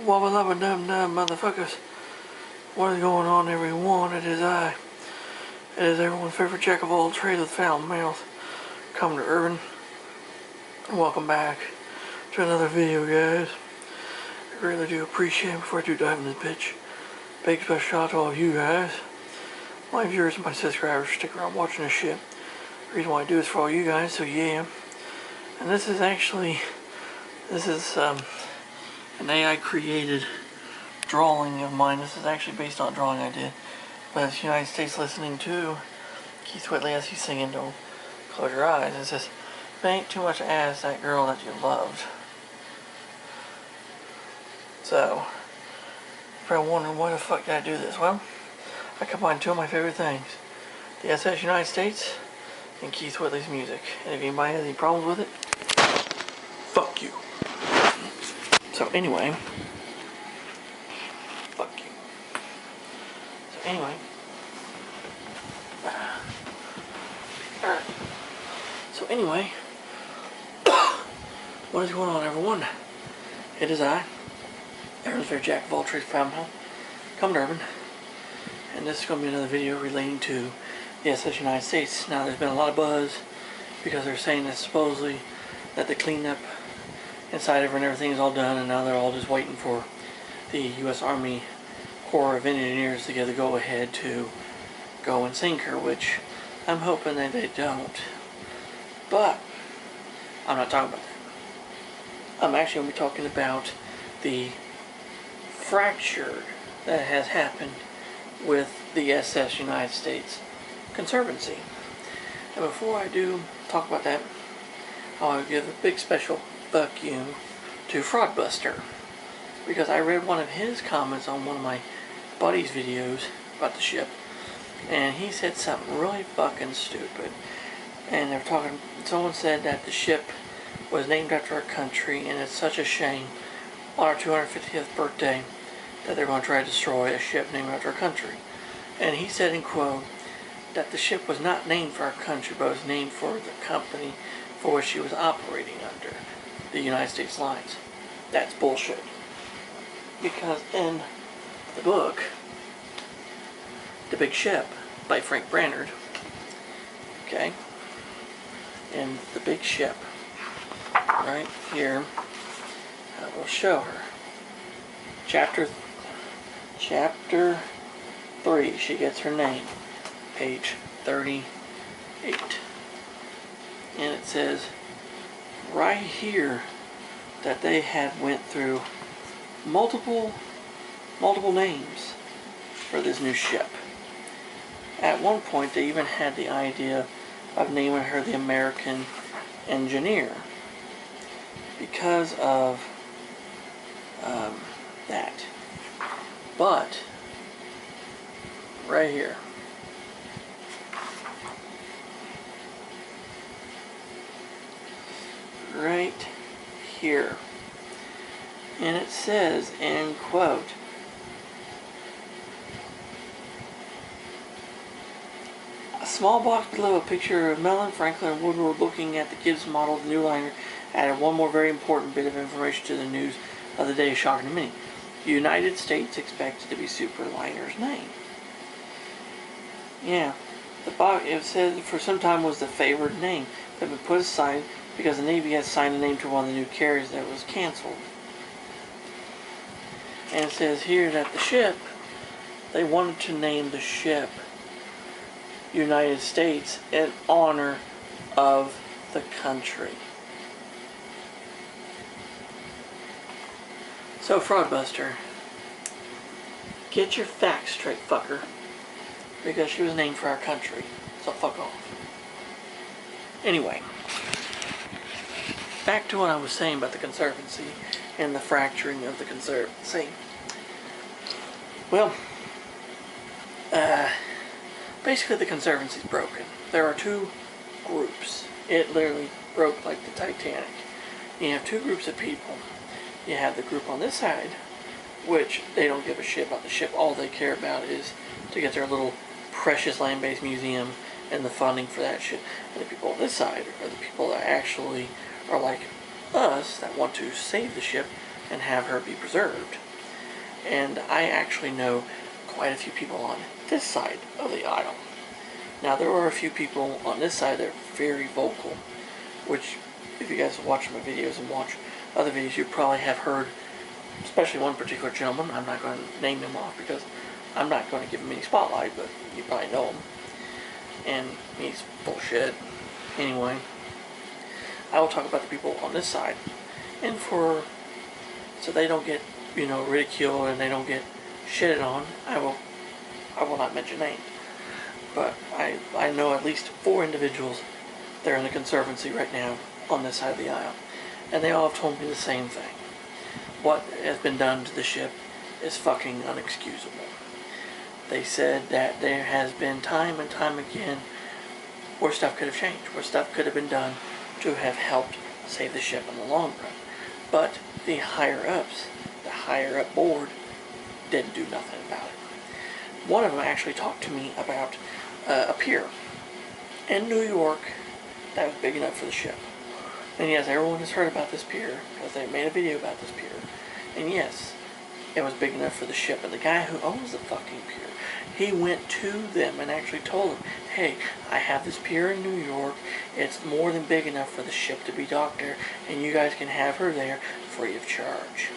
Wubba lubba dub dub motherfuckers. What is going on, everyone? It is I. It is everyone's favorite jack of all trades with foul mouth. Come to Urban. Welcome back to another video, guys. I really do appreciate it. Before I do dive in this bitch, big special shout out to all of you guys. My viewers and my subscribers stick around watching this shit. The reason why I do is for all you guys, so yeah. And this is an AI created drawing of mine. This is actually based on a drawing I did. But it's United States listening to Keith Whitley as he's singing Don't Close Your Eyes. It says, "If ain't too much ass that girl that you loved." So, if you're wondering why the fuck did I do this? Well, I combined two of my favorite things. The SS United States and Keith Whitley's music. And if anybody has any problems with it, fuck you. So anyway, fuck you. So anyway, what is going on, everyone? It is I, everyone's favorite jack of all trades, foul mouth, come to Urban, and this is going to be another video relating to the SS United States. Now, there's been a lot of buzz because they're saying that supposedly that the cleanup inside of her and everything is all done, and now they're all just waiting for the U.S. Army Corps of Engineers to get the go-ahead to go and sink her, which I'm hoping that they don't. But I'm not talking about that. I'm actually going to be talking about the fracture that has happened with the SS United States Conservancy. And before I do talk about that, I'll give a big special fuck you to Fraudbuster, because I read one of his comments on one of my buddy's videos about the ship, and he said something really fucking stupid. And they were talking, someone said that the ship was named after our country, and it's such a shame on our 250th birthday that they're going to try to destroy a ship named after our country. And he said in quote that the ship was not named for our country, but was named for the company for which she was operating under, the United States Lines. That's bullshit. Because in the book, The Big Ship by Frank Brannard, okay, in The Big Ship, right here, I will show her. Chapter 3, she gets her name, page 38. And it says right here that they had went through multiple names for this new ship. At one point they even had the idea of naming her the American Engineer because of that. But right here, and it says, end quote, a small box below a picture of Mellon, Franklin, and Woodward looking at the Gibbs model of the new liner added one more very important bit of information to the news of the day, shocking to many. The United States expected to be Superliner's name. Yeah, the box, it said for some time was the favored name that had been put aside because the Navy had assigned a name to one of the new carriers that was canceled. And it says here that the ship, they wanted to name the ship United States in honor of the country. So, Fraudbuster, get your facts straight, fucker. Because she was named for our country. So fuck off. Anyway, back to what I was saying about the Conservancy and the fracturing of the Conservancy. Well, basically the Conservancy's broken. There are two groups. It literally broke like the Titanic. You have two groups of people. You have the group on this side, which they don't give a shit about the ship. All they care about is to get their little precious land-based museum and the funding for that shit. And the people on this side are the people that actually are like us, that want to save the ship and have her be preserved. And I actually know quite a few people on this side of the aisle. Now, there are a few people on this side that are very vocal, which, if you guys watch my videos and watch other videos, you probably have heard, especially one particular gentleman. I'm not going to name him off because I'm not going to give him any spotlight, but you probably know him. And he's bullshit. Anyway, I will talk about the people on this side, and so they don't get, ridiculed and they don't get shitted on, I will not mention names. But I know at least 4 individuals that are in the Conservancy right now on this side of the aisle, and they all have told me the same thing. What has been done to the ship is fucking unexcusable. They said that there has been time and time again where stuff could have changed, where stuff could have been done to have helped save the ship in the long run. But the higher-ups, the higher-up board, didn't do nothing about it. One of them actually talked to me about a pier in New York that was big enough for the ship. And yes, everyone has heard about this pier because they made a video about this pier. And yes, it was big enough for the ship. And the guy who owns the fucking pier, he went to them and actually told them, hey, I have this pier in New York. It's more than big enough for the ship to be docked there, and you guys can have her there free of charge.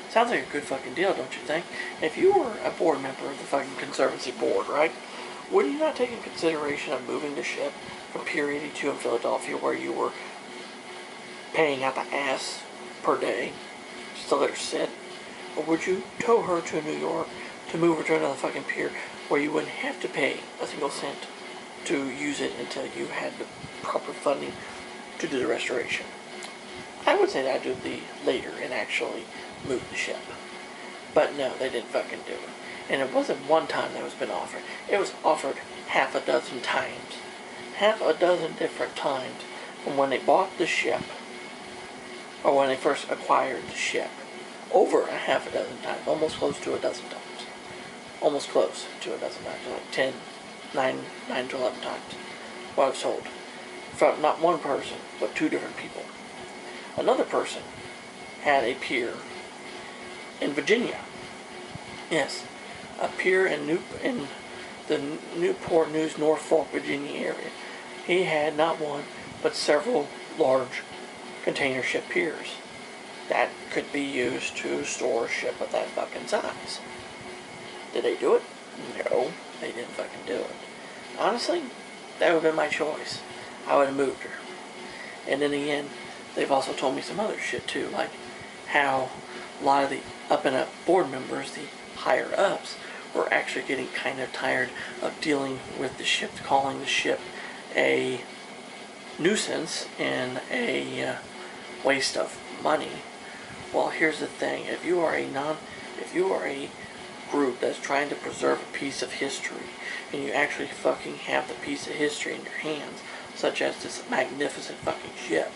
Sounds like a good fucking deal, don't you think? If you were a board member of the fucking Conservancy board, right, would you not take in consideration of moving the ship from Pier 82 in Philadelphia, where you were paying out the ass per day just to let her sit? Or would you tow her to New York to move her to another fucking pier where you wouldn't have to pay a single cent to use it until you had the proper funding to do the restoration? I would say that I'd do the later and actually move the ship. But no, they didn't fucking do it. And it wasn't one time that was been offered. It was offered half a dozen times. Half a dozen different times from when they bought the ship, or when they first acquired the ship. Over a half a dozen times. Almost close to a dozen times. Almost close to a dozen times. Like 9 to 11 times. What I was told. From not one person, but 2 different people. Another person had a pier in Virginia. Yes. A pier in the Newport News, Norfolk, Virginia area. He had not one, but several large container ship piers that could be used to store a ship of that fucking size. Did they do it? No, they didn't fucking do it. Honestly, that would have been my choice. I would have moved her. And then again, they've also told me some other shit too, like how a lot of the up-and-up board members, the higher-ups, were actually getting kind of tired of dealing with the ship, calling the ship a nuisance and a waste of money. Well, here's the thing: if you are a group that's trying to preserve a piece of history, and you actually fucking have the piece of history in your hands, such as this magnificent fucking ship,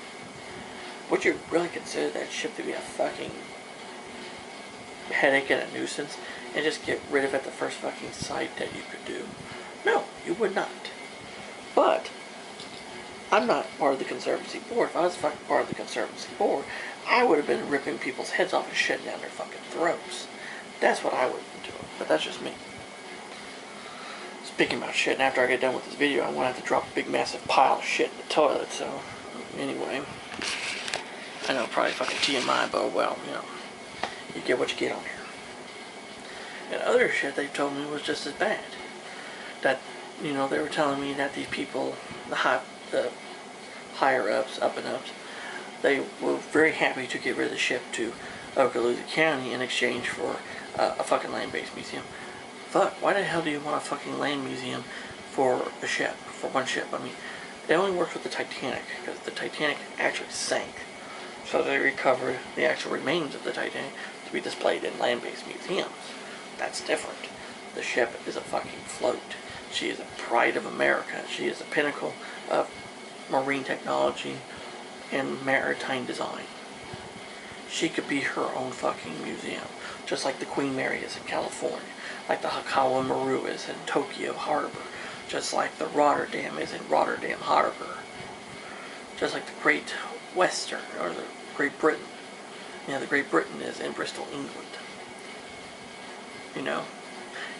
would you really consider that ship to be a fucking headache and a nuisance, and just get rid of it the first fucking sight that you could do? No, you would not. But I'm not part of the Conservancy board. If I was fucking part of the Conservancy board, I would have been ripping people's heads off and shitting down their fucking throats. That's what I would have been doing. But that's just me. Speaking about shit, and after I get done with this video, I'm going to have to drop a big massive pile of shit in the toilet. So, anyway, I know probably fucking TMI, but well, you get what you get on here. And other shit they've told me was just as bad. That, they were telling me that these people, the higher-ups, up-and-ups, they were very happy to get rid of the ship to Okaloosa County in exchange for a fucking land-based museum. Fuck, why the hell do you want a fucking land museum for a ship, for one ship? I mean, it only works with the Titanic, because the Titanic actually sank. So they recovered the actual remains of the Titanic to be displayed in land-based museums. That's different. The ship is a fucking float. She is a pride of America. She is the pinnacle of marine technology and maritime design. She could be her own fucking museum, just like the Queen Mary is in California, like the Hakawa Maru is in Tokyo Harbor, just like the Rotterdam is in Rotterdam Harbor, just like the Great Western, or the Great Britain. The Great Britain is in Bristol, England. you know,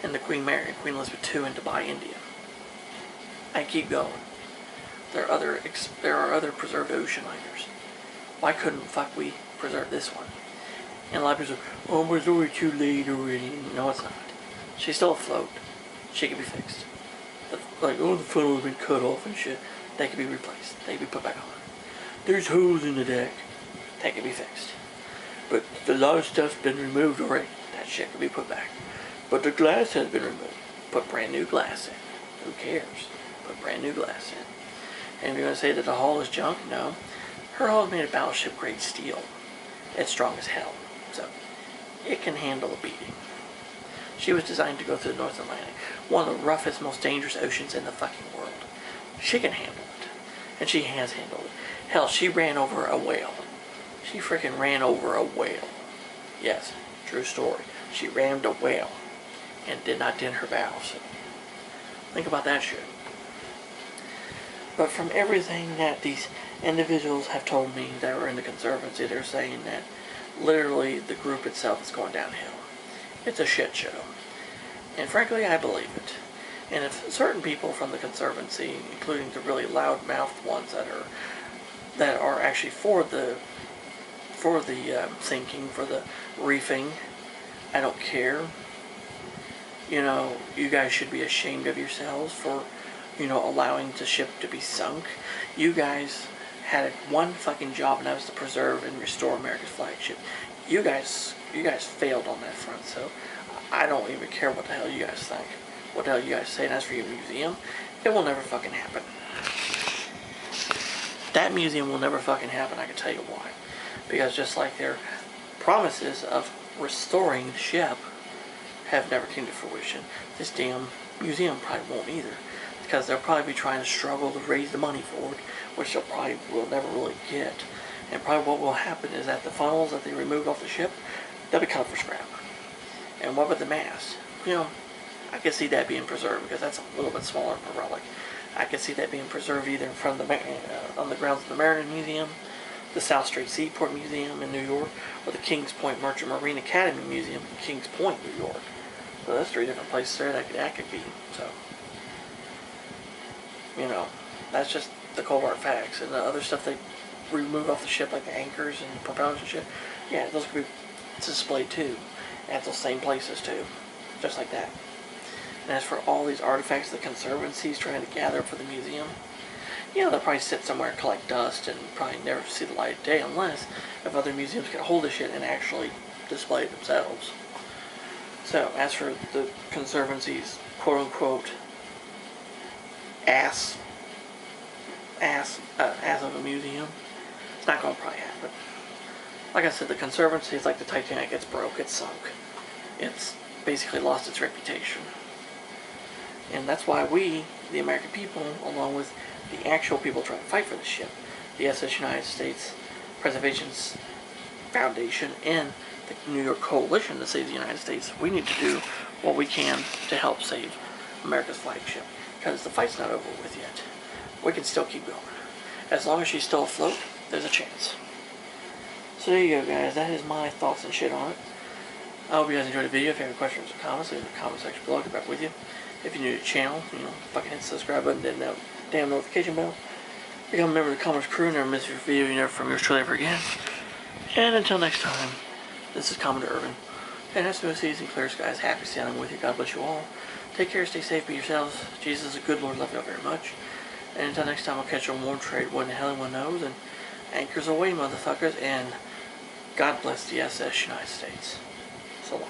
and the Queen Mary, Queen Elizabeth II in Dubai, India. I keep going. There are other preserved ocean liners. Why couldn't we preserve this one? And a lot of people say, oh, it's already too late already. No, it's not. She's still afloat. She can be fixed. Like, oh, the funnel's been cut off and shit. They can be replaced. They can be put back on. There's holes in the deck. They can be fixed. But a lot of stuff's been removed already. That shit can be put back. But the glass has been removed. Put brand new glass in. Who cares? Put brand new glass in. And if you're going to say that the hull is junk, no. Her hull is made of battleship grade steel. It's strong as hell. So, it can handle a beating. She was designed to go through the North Atlantic. One of the roughest, most dangerous oceans in the fucking world. She can handle it. And she has handled it. Hell, she ran over a whale. She freaking ran over a whale. Yes, true story. She rammed a whale and did not dent her bow. So, think about that shit. But from everything that these individuals have told me that were in the Conservancy, they're saying that literally the group itself is going downhill. It's a shit show. And frankly, I believe it. And if certain people from the Conservancy, including the really loud-mouthed ones that are actually for the sinking, for the reefing, I don't care. You know, you guys should be ashamed of yourselves for, you know, allowing the ship to be sunk. You guys had one fucking job, and that was to preserve and restore America's flagship. You guys failed on that front, so I don't even care what the hell you guys think. What the hell you guys say, and as for your museum, it will never fucking happen. That museum will never fucking happen, I can tell you why. Because just like their promises of restoring the ship have never came to fruition, this damn museum probably won't either. Because they'll probably be trying to struggle to raise the money for it, which they'll probably will never really get. And probably what will happen is that the funnels that they removed off the ship, they'll be cut for scrap. And what about the mast? You know, I could see that being preserved because that's a little bit smaller of a relic. I could see that being preserved either in front of the on the grounds of the Mariner Museum, the South Street Seaport Museum in New York, or the Kings Point Merchant Marine Academy Museum in Kings Point, New York. So that's 3 different places there that could be. So, you know, that's just the cold hard facts. And the other stuff they remove off the ship, like the anchors and propellers and shit, yeah, those could be displayed too, at those same places too, just like that. And as for all these artifacts the Conservancy is trying to gather for the museum, you know, they'll probably sit somewhere and collect dust and probably never see the light of day unless if other museums get a hold of shit and actually display it themselves. So, as for the Conservancy's quote-unquote ass of a museum, it's not going to probably happen. Like I said, the Conservancy is like the Titanic. It's broke, it's sunk. It's basically lost its reputation. And that's why we, the American people, along with the actual people trying to fight for the ship, the SS United States Preservation Foundation, and the New York Coalition to save the United States, we need to do what we can to help save America's flagship. Because the fight's not over with yet. We can still keep going. As long as she's still afloat, there's a chance. So there you go, guys. That is my thoughts and shit on it. I hope you guys enjoyed the video. If you have any questions or comments, leave in the comment section below. I'll get back with you. If you're new to the channel, you know, fucking hit the subscribe button, then that damn notification bell. Become a member of the Commerce crew, never miss your video, you never from yours truly ever again. And until next time, this is Commodore Urban. And that's no seas and clear skies. Happy sailing with you. God bless you all. Take care, stay safe, be yourselves. Jesus is a good Lord, love you all very much. And until next time, I'll catch you on warm trade, when the hell anyone knows. And anchors away, motherfuckers. And God bless the SS United States. So long.